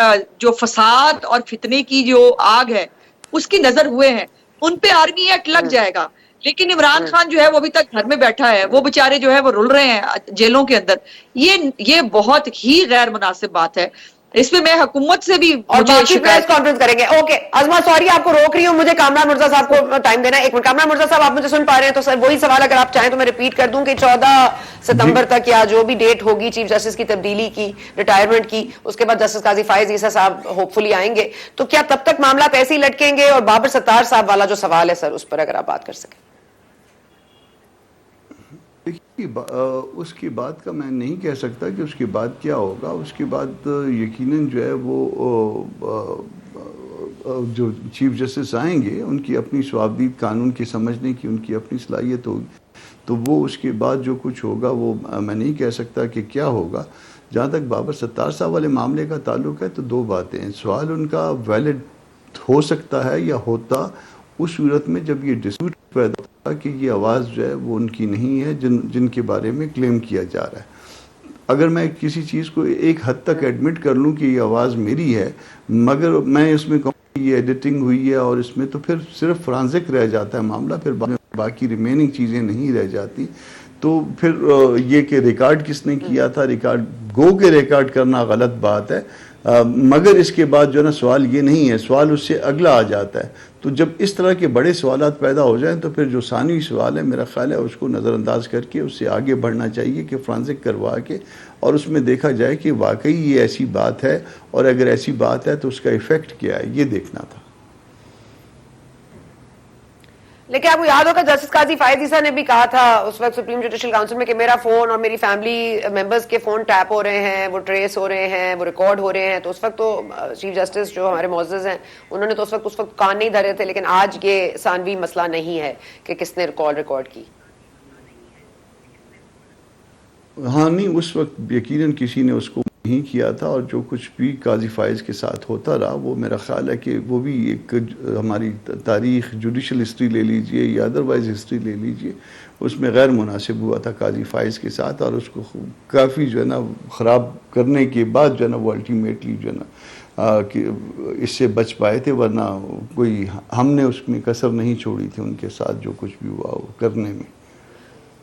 جو فساد اور فتنے کی جو آگ ہے اس کی نظر ہوئے ہیں, ان پہ آرمی ایکٹ لگ جائے گا. لیکن عمران خان جو ہے وہ ابھی تک گھر میں بیٹھا ہے, وہ بیچارے جو ہے وہ رل رہے ہیں جیلوں کے اندر. یہ بہت ہی غیر مناسب بات ہے. اس پہ میں حکومت سے بھی اور مجھے باقی شکایت پریس کانفرنس کریں گے. اوکے ازما سوری آپ کو روک رہی ہوں, مجھے کامران مرزا صاحب کو ٹائم دینا ہے. ایک منٹ کامران مرزا صاحب, آپ مجھے سن پا رہے ہیں تو سر وہی سوال اگر آپ چاہیں تو میں ریپیٹ کر دوں کہ 14 ستمبر تک یا جو بھی ڈیٹ ہوگی چیف جسٹس کی تبدیلی کی, ریٹائرمنٹ کی, اس کے بعد جسٹس قاضی فائز عیسیٰ صاحب ہوپ فلی آئیں گے, تو کیا تب تک معاملات ایسے ہی لٹکیں گے؟ اور بابر ستار صاحب والا جو سوال ہے سر, اس پر اگر آپ بات کر سکیں. دیکھیے اس کی بات کا میں نہیں کہہ سکتا کہ اس کے بعد کیا ہوگا. اس کے بعد یقیناً جو ہے وہ جو چیف جسٹس آئیں گے ان کی اپنی صوابدید قانون کی سمجھنے کی ان کی اپنی صلاحیت ہوگی, تو وہ اس کے بعد جو کچھ ہوگا وہ میں نہیں کہہ سکتا کہ کیا ہوگا. جہاں تک بابر ستار صاحب والے معاملے کا تعلق ہے تو دو باتیں ہیں. سوال ان کا ویلڈ ہو سکتا ہے یا ہوتا اس صورت میں جب یہ ڈسپیوٹ پیدا ہوتا کہ یہ آواز جو ہے وہ ان کی نہیں ہے جن کے بارے میں کلیم کیا جا رہا ہے. اگر میں کسی چیز کو ایک حد تک ایڈمٹ کر لوں کہ یہ آواز میری ہے, مگر میں اس میں کہوں کہ یہ ایڈیٹنگ ہوئی ہے اور اس میں, تو پھر صرف فرانزک رہ جاتا ہے معاملہ, پھر باقی ریمیننگ چیزیں نہیں رہ جاتی. تو پھر یہ کہ ریکارڈ کس نے کیا تھا, ریکارڈ گو کے ریکارڈ کرنا غلط بات ہے, مگر اس کے بعد جو ہے نا سوال یہ نہیں ہے, سوال اس سے اگلا آ جاتا ہے. تو جب اس طرح کے بڑے سوالات پیدا ہو جائیں تو پھر جو ثانوی سوال ہے میرا خیال ہے اس کو نظر انداز کر کے اس سے آگے بڑھنا چاہیے کہ فرانزک کروا کے اور اس میں دیکھا جائے کہ واقعی یہ ایسی بات ہے, اور اگر ایسی بات ہے تو اس کا ایفیکٹ کیا ہے, یہ دیکھنا تھا. لیکن آپ کو یاد ہوگا جسٹس قاضی فائز عیسیٰ نے بھی کہا تھا اس وقت سپریم جوڈیشل کاؤنسل میں کہ میرا فون اور میری فیملی ممبرز کے فون ٹیپ ہو رہے ہیں, وہ ٹریس ہو رہے ہیں, وہ ریکارڈ ہو رہے ہیں. تو اس وقت تو چیف جسٹس جو ہمارے معزز ہیں انہوں نے تو اس وقت کان نہیں دھرے تھے, لیکن آج یہ ثانوی مسئلہ نہیں ہے کہ کس نے ریکارڈ کی. ہاں نہیں, اس وقت یقیناً کسی نے اس کو نہیں کیا تھا, اور جو کچھ بھی قاضی فائز کے ساتھ ہوتا رہا وہ میرا خیال ہے کہ وہ بھی ایک ہماری تاریخ جوڈیشل ہسٹری لے لیجئے یا ادروائز ہسٹری لے لیجئے, اس میں غیر مناسب ہوا تھا قاضی فائز کے ساتھ, اور اس کو کافی جو ہے نا خراب کرنے کے بعد جو ہے نا وہ الٹیمیٹلی جو ہے نا کہ اس سے بچ پائے تھے, ورنہ کوئی ہم نے اس میں کسر نہیں چھوڑی تھی ان کے ساتھ جو کچھ بھی ہوا وہ کرنے میں.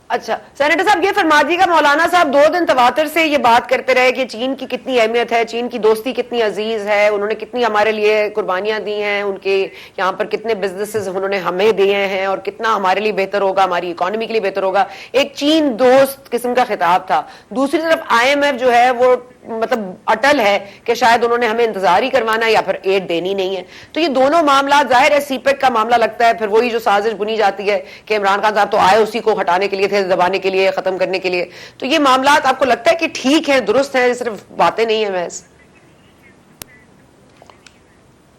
اچھا سینیٹر صاحب یہ فرما دیجیے گا, مولانا صاحب 2 دن تواتر سے یہ بات کرتے رہے کہ چین کی کتنی اہمیت ہے, چین کی دوستی کتنی عزیز ہے, انہوں نے کتنی ہمارے لیے قربانیاں دی ہیں, ان کے یہاں پر کتنے بزنسز انہوں نے ہمیں دیے ہیں, اور کتنا ہمارے لیے بہتر ہوگا, ہماری اکانومی کے لیے بہتر ہوگا. ایک چین دوست قسم کا خطاب تھا. دوسری طرف IMF جو ہے وہ مطلب اٹل ہے کہ شاید انہوں نے ہمیں انتظار ہی کروانا ہے یا پھر ایڈ دینی نہیں ہے. تو یہ دونوں معاملات ظاہر ہے سی پیک کا معاملہ لگتا ہے, پھر وہی جو سازش بنی جاتی ہے کہ عمران خان صاحب تو آئے اسی کو ہٹانے کے لیے تھے, دبانے کے لیے, ختم کرنے کے لیے. تو یہ معاملات آپ کو لگتا ہے کہ ٹھیک ہیں, درست ہیں, صرف باتیں نہیں ہیں محض؟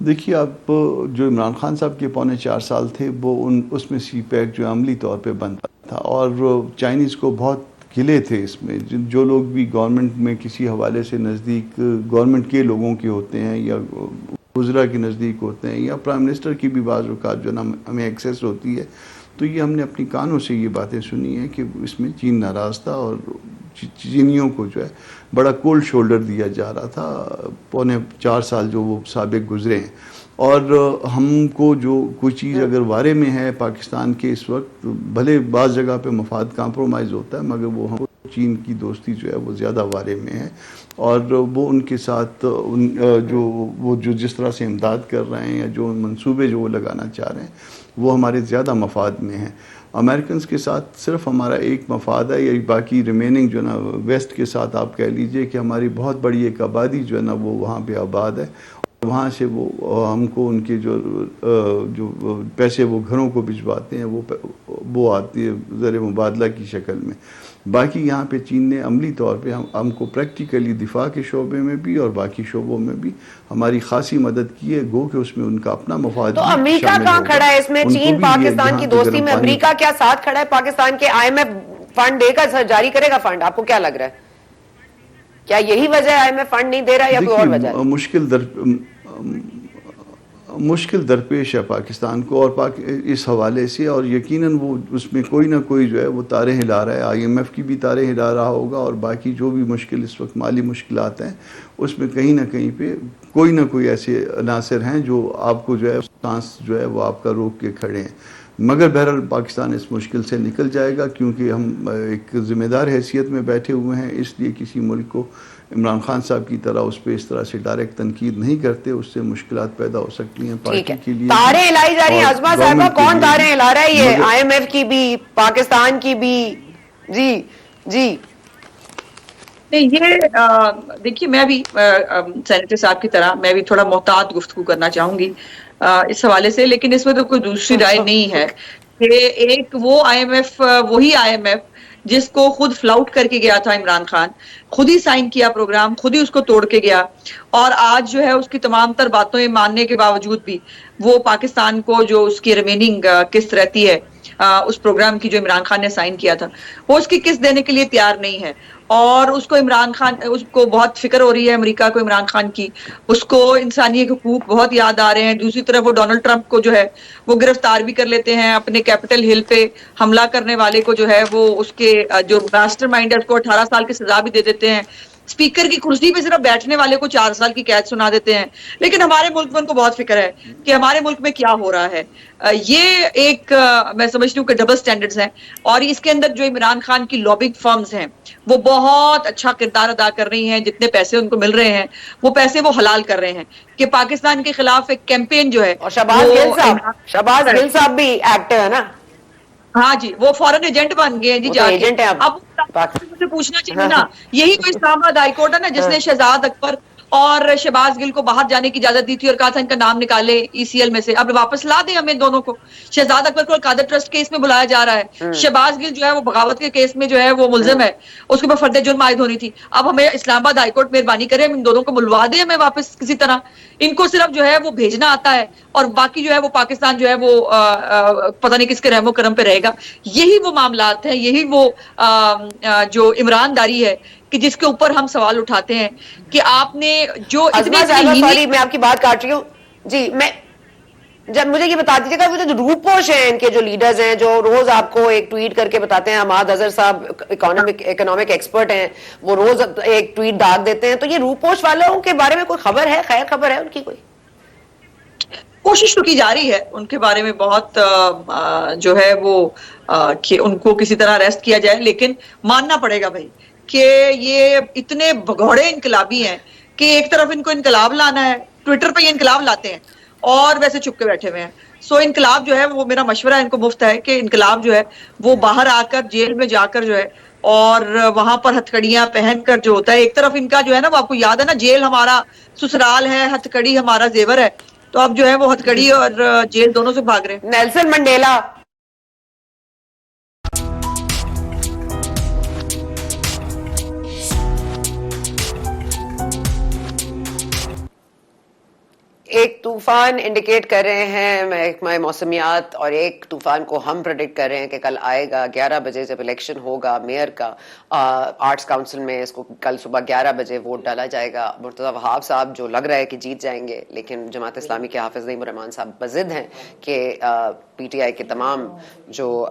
دیکھیے آپ جو عمران خان صاحب کے 4.25 سال تھے وہ اس میں سی پیک جو عملی طور پہ بنتا تھا, اور چائنیز کو بہت گلے تھے اس میں. جو لوگ بھی گورنمنٹ میں کسی حوالے سے نزدیک گورنمنٹ کے لوگوں کے ہوتے ہیں یا وزراء کے نزدیک ہوتے ہیں یا پرائم منسٹر کی بھی بعض اوقات جو نا ہمیں ایکسیس ہوتی ہے, تو یہ ہم نے اپنی کانوں سے یہ باتیں سنی ہیں کہ اس میں چین ناراض تھا اور چینیوں کو جو ہے بڑا کولڈ شولڈر دیا جا رہا تھا 4.25 سال جو وہ سابق گزرے ہیں. اور ہم کو جو کوئی چیز اگر وارے میں ہے پاکستان کے اس وقت, بھلے بعض جگہ پہ مفاد کمپرومائز ہوتا ہے, مگر وہ ہم چین کی دوستی جو ہے وہ زیادہ وارے میں ہے, اور وہ ان کے ساتھ جو جس طرح سے امداد کر رہے ہیں یا جو منصوبے جو وہ لگانا چاہ رہے ہیں وہ ہمارے زیادہ مفاد میں ہیں. امریکنز کے ساتھ صرف ہمارا ایک مفاد ہے, یا باقی ریمیننگ جو ہے نا ویسٹ کے ساتھ آپ کہہ لیجئے کہ ہماری بہت بڑی ایک آبادی جو ہے نا وہ وہاں پہ آباد ہے, وہاں سے وہ ہم کو ان کے جو پیسے وہ گھروں کو بھجواتے ہیں وہ آتی ہے زر مبادلہ کی شکل میں. باقی یہاں پہ چین نے عملی طور پہ ہم کو پریکٹیکلی دفاع کے شعبے میں بھی اور باقی شعبوں میں بھی ہماری خاصی مدد کی ہے, گو کہ اس میں ان کا اپنا مفاد. تو امریکہ کہاں کھڑا ہے اس میں؟ چین پاکستان کی دوستی میں امریکہ کیا ساتھ کھڑا ہے پاکستان کے؟ IMF فنڈ دے گا, جاری کرے گا فنڈ؟ آپ کو کیا لگ رہا ہے, کیا یہی وجہ ہے IMF فنڈ نہیں دے رہا یا کوئی اور وجہ ہے؟ مشکل درپیش ہے پاکستان کو اور اس حوالے سے, اور یقیناً وہ اس میں کوئی نہ کوئی جو ہے وہ تاریں ہلا رہا ہے. IMF کی بھی تاریں ہلا رہا ہوگا, اور باقی جو بھی مشکل اس وقت مالی مشکلات ہیں اس میں کہیں نہ کہیں پہ کوئی نہ کوئی ایسے عناصر ہیں جو آپ کو جو ہے سانس جو ہے وہ آپ کا روک کے کھڑے ہیں. مگر بہرحال پاکستان اس مشکل سے نکل جائے گا، کیونکہ ہم ایک ذمہ دار حیثیت میں بیٹھے ہوئے ہیں، اس لیے کسی ملک کو عمران خان صاحب کی طرح اس پہ اس طرح سے ڈائریکٹ تنقید نہیں کرتے، اس سے مشکلات پیدا ہو سکتی ہیں پارٹی کے لیے. تاریں ہلائی جا رہی ہیں عظما صاحبہ، کون تاریں ہلا رہا ہے یہ؟ آئی ایم ایف کی بھی، پاکستان کی بھی. جی جی نہیں، یہ دیکھیے میں بھی سینیٹر صاحب کی طرح میں بھی تھوڑا محتاط گفتگو کرنا چاہوں گی اس حوالے سے، لیکن اس میں تو کوئی دوسری رائے نہیں ہے کہ ایک وہ آئی ایم ایف، وہی آئی ایم ایف جس کو خود فلاؤٹ کر کے گیا تھا عمران خان، خود ہی سائن کیا پروگرام، خود ہی اس کو توڑ کے گیا، اور آج جو ہے اس کی تمام تر باتیں ماننے کے باوجود بھی وہ پاکستان کو جو اس کی ریمیننگ قسط رہتی ہے اس پروگرام کی جو عمران خان نے سائن کیا تھا، وہ اس کی قسط دینے کے لیے تیار نہیں ہے. اور اس کو عمران خان، اس کو بہت فکر ہو رہی ہے امریکہ کو عمران خان کی، اس کو انسانی حقوق بہت یاد آ رہے ہیں. دوسری طرف وہ ڈونلڈ ٹرمپ کو جو ہے وہ گرفتار بھی کر لیتے ہیں، اپنے کیپٹل ہل پہ حملہ کرنے والے کو جو ہے وہ اس کے جو ماسٹر مائنڈ ہے اس کو 18 سال کی سزا بھی دے دیتے ہیں، اسپیکر کی کرسی پہ صرف بیٹھنے والے کو 4 سال کی قید سنا دیتے ہیں. لیکن ہمارے ملک میں ان کو بہت فکر ہے کہ ہمارے ملک میں کیا ہو رہا ہے. یہ ایک میں سمجھتی ہوں کہ ڈبل سٹینڈرڈز ہیں، اور اس کے اندر جو عمران خان کی لابنگ فرمز ہیں وہ بہت اچھا کردار ادا کر رہی ہیں. جتنے پیسے ان کو مل رہے ہیں وہ پیسے وہ حلال کر رہے ہیں کہ پاکستان کے خلاف ایک کیمپین جو ہے. اور شہباز گل صاحب بھی ایکٹر ہے نا؟ ہاں جی، وہ فورن ایجنٹ بن گئے ہیں جی جا کے. اب مجھے پوچھنا چاہیے نا، یہی تو اسلام آباد ہائی کورٹ ہے نا جس نے شہزاد اکبر اور شہباز گل کو باہر جانے کی اجازت دی تھی اور کہا تھا ان کا نام نکالے ای سی ایل میں سے. اب واپس لا دیں ہمیں دونوں کو. شہزاد اکبر کو قادر ٹرسٹ کیس میں بلایا جا رہا ہے، شہباز گل جو ہے وہ بغاوت کے کیس میں جو ہے وہ ملزم ہے، اس کے اوپر فرد جرم عائد ہونی تھی. اب ہمیں اسلام آباد ہائی کورٹ مہربانی کرے ہم ان دونوں کو ملوا دیں ہمیں واپس کسی طرح. ان کو صرف جو ہے وہ بھیجنا آتا ہے اور باقی جو ہے وہ پاکستان جو ہے وہ پتہ نہیں کس کے رحم و کرم پہ رہے گا. یہی وہ معاملات ہیں، یہی وہ جو عمران داری ہے کہ جس کے اوپر ہم سوال اٹھاتے ہیں کہ آپ نے جو سوری میں آپ کی بات کاٹ رہی ہوں. جی میں جب مجھے یہ بتا دیجیے گا، وہ جو روپوش ہیں ان کے جو لیڈرز ہیں جو روز آپ کو ایک ٹویٹ کر کے بتاتے ہیں، حماد اظہر صاحب اکنامک ایکسپرٹ ہیں، وہ روز ایک ٹویٹ ڈال دیتے ہیں، تو یہ روپوش والوں کے بارے میں کوئی خبر ہے؟ خیر خبر ہے ان کی کوئی؟ کوشش تو کی جا رہی ہے ان کے بارے میں بہت جو ہے وہ کہ ان کو کسی طرح اریسٹ کیا جائے، لیکن ماننا پڑے گا بھائی کہ یہ اتنے بھگوڑے انقلابی ہیں کہ ایک طرف ان کو انقلاب لانا ہے، ٹویٹر پہ یہ انقلاب لاتے ہیں اور ویسے چھپ کے بیٹھے ہوئے ہیں. سو انقلاب جو ہے وہ میرا مشورہ ان کو مفت ہے کہ انقلاب جو ہے وہ باہر آ کر جیل میں جا کر جو ہے اور وہاں پر ہتھکڑیاں پہن کر جو ہوتا ہے، ایک طرف ان کا جو ہے نا وہ آپ کو یاد ہے نا، جیل ہمارا سسرال ہے، ہتھکڑی ہمارا زیور ہے، تو اب جو ہے وہ ہتھکڑی اور جیل دونوں سے بھاگ رہے ہیں. نیلسن منڈیلا ایک طوفان انڈیکیٹ کر رہے ہیں محکمہ موسمیات، اور ایک طوفان کو ہم پریڈکٹ کر رہے ہیں کہ کل آئے گا 11 بجے جب الیکشن ہوگا میئر کا آرٹس کاؤنسل میں. اس کو کل صبح 11 بجے ووٹ ڈالا جائے گا. مرتضیٰ وہاب صاحب جو لگ رہا ہے کہ جیت جائیں گے، لیکن جماعت اسلامی کے حافظ نعیم الرحمان صاحب بضد ہیں کہ پی ٹی آئی کے تمام جو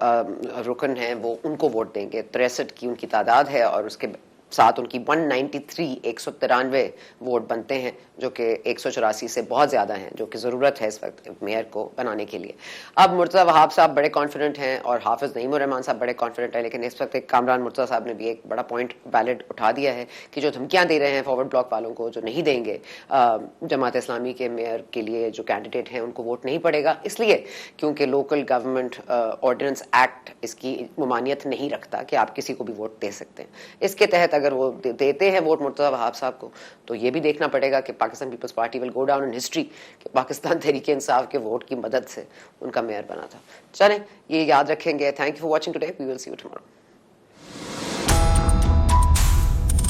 رکن ہیں وہ ان کو ووٹ دیں گے. 63 کی ان کی تعداد ہے اور اس کے ساتھ ان کی 193 ووٹ بنتے ہیں، جو کہ 184 سے بہت زیادہ ہیں، جو کہ ضرورت ہے اس وقت میئر کو بنانے کے لیے. اب مرتضیٰ وہاب صاحب بڑے کانفیڈنٹ ہیں اور حافظ نعیم الرحمان صاحب بڑے کانفیڈنٹ ہیں، لیکن اس وقت ایک کامران مرتضیٰ صاحب نے بھی ایک بڑا پوائنٹ ویلڈ اٹھا دیا ہے کہ جو دھمکیاں دے رہے ہیں فارورڈ بلاک والوں کو، جو نہیں دیں گے جماعت اسلامی کے میئر کے لیے جو کینڈیڈیٹ ہیں ان کو ووٹ نہیں پڑے گا، اس لیے کیونکہ لوکل گورنمنٹ آرڈیننس ایکٹ اس کی ممانعت نہیں رکھتا کہ آپ کسی کو بھی ووٹ دے سکتے ہیں. اس کے تحت اگر وہ دیتے ہیں ووٹ مرتضیٰ وہاب صاحب کو، تو یہ بھی دیکھنا پڑے گا کہ Pakistan Peoples Party will go down in history کہ پاکستان تحریک انصاف کے ووٹ کی مدد سے ان کا میئر بنا تھا. چلیں یہ یاد رکھیں گے. Thank you for watching today. We will see you tomorrow.